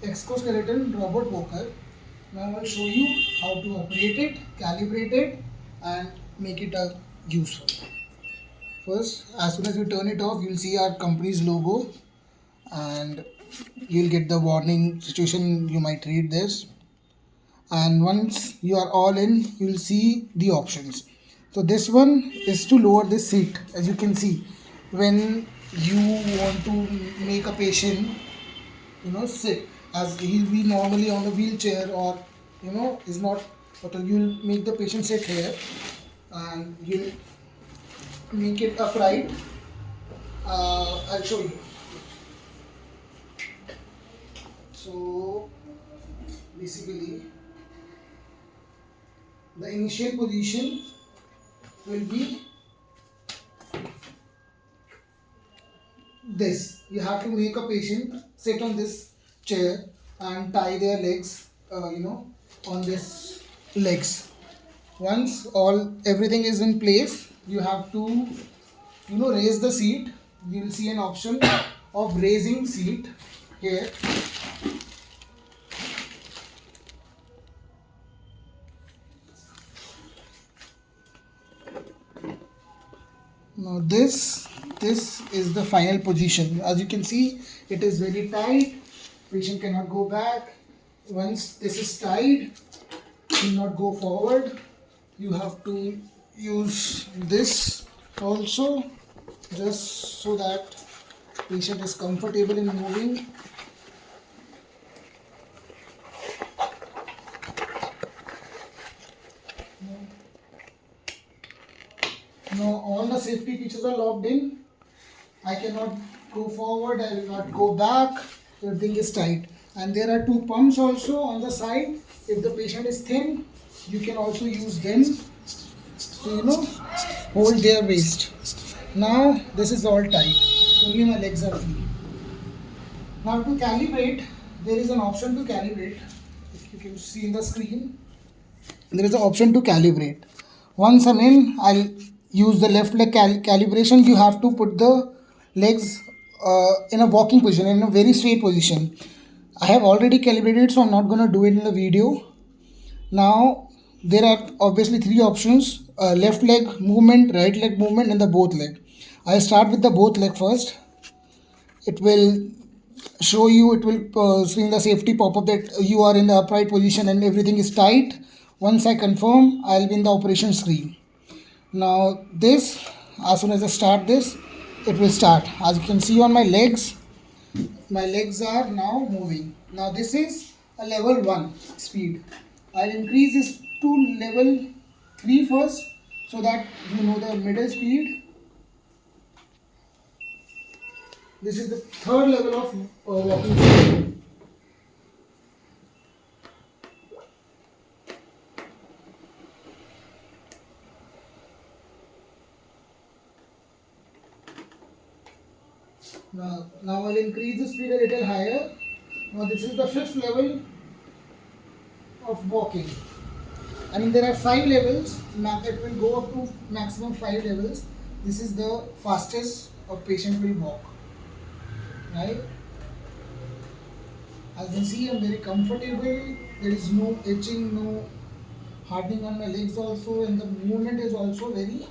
exoskeleton robot walker. Now I'll show you how to operate it, calibrate it, and make it useful. First, as soon as you turn it off, you'll see our company's logo, and you'll get the warning situation. You might read this, and once you are all in, you'll see the options. So this one is to lower this seat. As you can see, when you want to make a patient sit, as he'll be normally on a wheelchair, or is not, but you'll make the patient sit here, and you'll make it upright. I'll show you. So basically, the initial position will be this. You have to make a patient sit on this chair and tie their legs, on this legs. Once everything is in place, you have to, raise the seat. You will see an option of raising seat here. Now this is the final position. As you can see, it is very tight. Patient cannot go back. Once this is tied, do not go forward. You have to use this also, just so that patient is comfortable in moving. Now all the safety features are locked in. I cannot go forward, I will not go back. Everything is tight. And there are two pumps also on the side. If the patient is thin, you can also use them to hold their waist. Now this is all tight. Only my legs are free. Now to calibrate, there is an option to calibrate. If you can see in the screen, there is an option to calibrate. Once I'm in, I'll use the left leg calibration. You have to put the legs in a walking position, in a very straight position. I have already calibrated, so I'm not going to do it in the video. Now there are obviously three options: left leg movement, right leg movement, and the both leg. I'll start with the both leg first. It will show you, it will swing the safety pop-up that you are in the upright position and everything is tight. Once I confirm, I'll be in the operation screen. Now this, as soon as I start this, it will start. As you can see on my legs are now moving. Now this is a level 1 speed. I'll increase this to level 3 first, so that you know the middle speed. This is the third level of walking speed. Now I'll increase the speed a little higher. Now this is the fifth level of walking. I mean, there are 5 levels. Now it will go up to maximum 5 levels. This is the fastest a patient will walk. Right? As you can see, I'm very comfortable. There is no itching, no hardening on my legs also, and the movement is also very,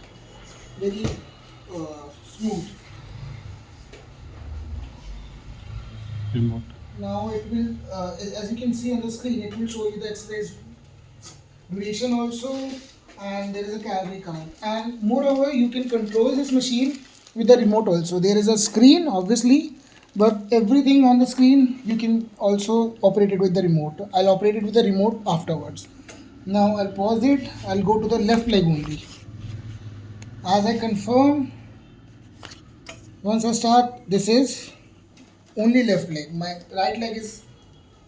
very smooth. Remote. Now it will, as you can see on the screen, it will show you the exercise duration also, and there is a calorie count. And moreover, you can control this machine with the remote also. There is a screen, obviously, but everything on the screen you can also operate it with the remote. I'll operate it with the remote afterwards. Now I'll pause it. I'll go to the left leg only. As I confirm, once I start, this is only left leg. My right leg is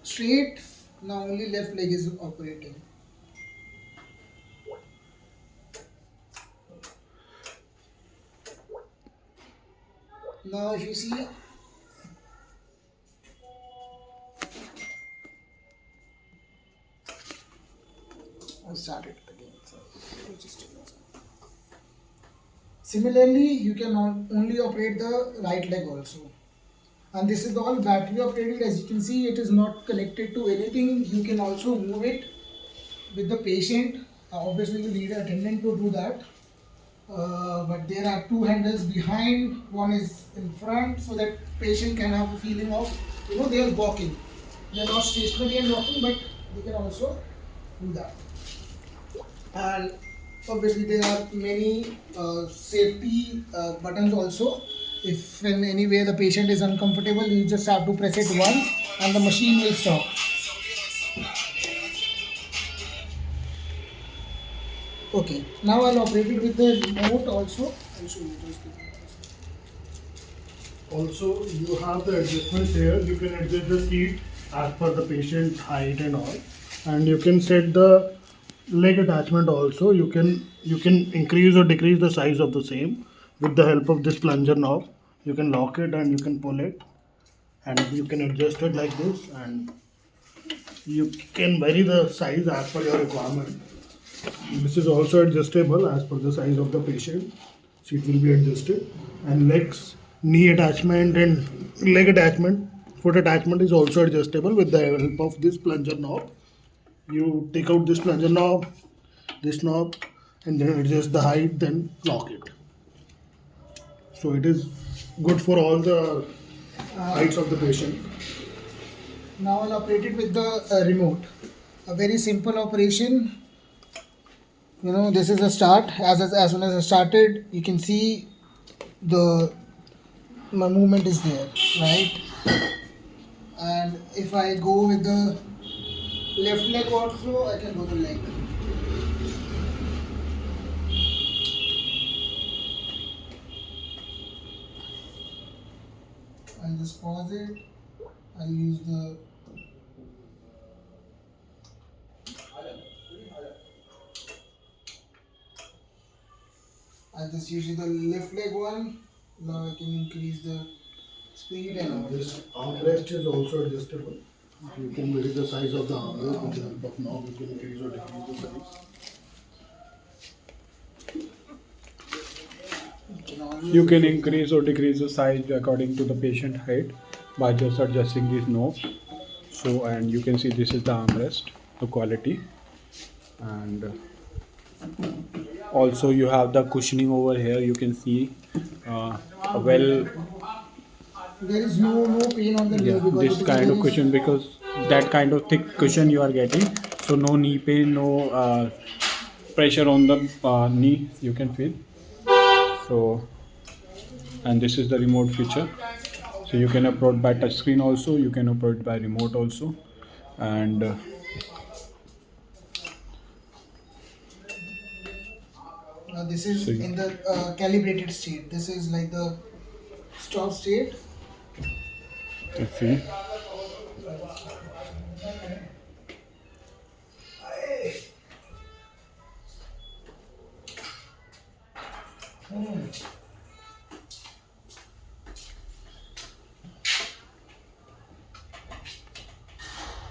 straight. Now only left leg is operating. Now if you see, I'll start it again. Similarly, you can only operate the right leg also. And this is all battery operated. As you can see, it is not connected to anything. You can also move it with the patient. Obviously, you need an attendant to do that. But there are two handles behind. One is in front, so that patient can have a feeling of, they are walking. They are not stationary and walking, but they can also do that. And obviously there are many safety buttons also. If in any way the patient is uncomfortable, you just have to press it once and the machine will stop. Okay, now I'll operate it with the remote also. I'll show you just the Also, you have the adjustments here. You can adjust the seat as per the patient height and all, and you can set the leg attachment also. You can increase or decrease the size of the same with the help of this plunger knob. You can lock it and you can pull it, and you can adjust it like this, and you can vary the size as per your requirement. This is also adjustable as per the size of the patient. Seat will be adjusted, and legs, knee attachment and leg attachment, foot attachment is also adjustable with the help of this plunger knob. You take out this plunger knob, this knob, and then adjust the height, then lock it. So it is good for all the heights of the patient. Now I'll operate it with the remote. A very simple operation. This is the start. As soon as I started, you can see my movement is there, right? And if I go with the left leg also, I can go the leg. I'll just pause it. I'll use the the left leg one. Now I can increase the speed and all. This armrest is also adjustable. You can vary the size of the armrest with the help of knob. You can increase or decrease the size. You can increase or decrease the size according to the patient height by just adjusting these knobs. So, and you can see this is the armrest, the quality, and also you have the cushioning over here. You can see well, There is no pain on the knee yeah, because this kind of cushion, because that kind of thick cushion you are getting, so no knee pain, no pressure on the knee you can feel. So, and this is the remote feature. So you can operate by touch screen also, you can operate by remote also, and this is So in the calibrated state. This is like the stop state. let's see.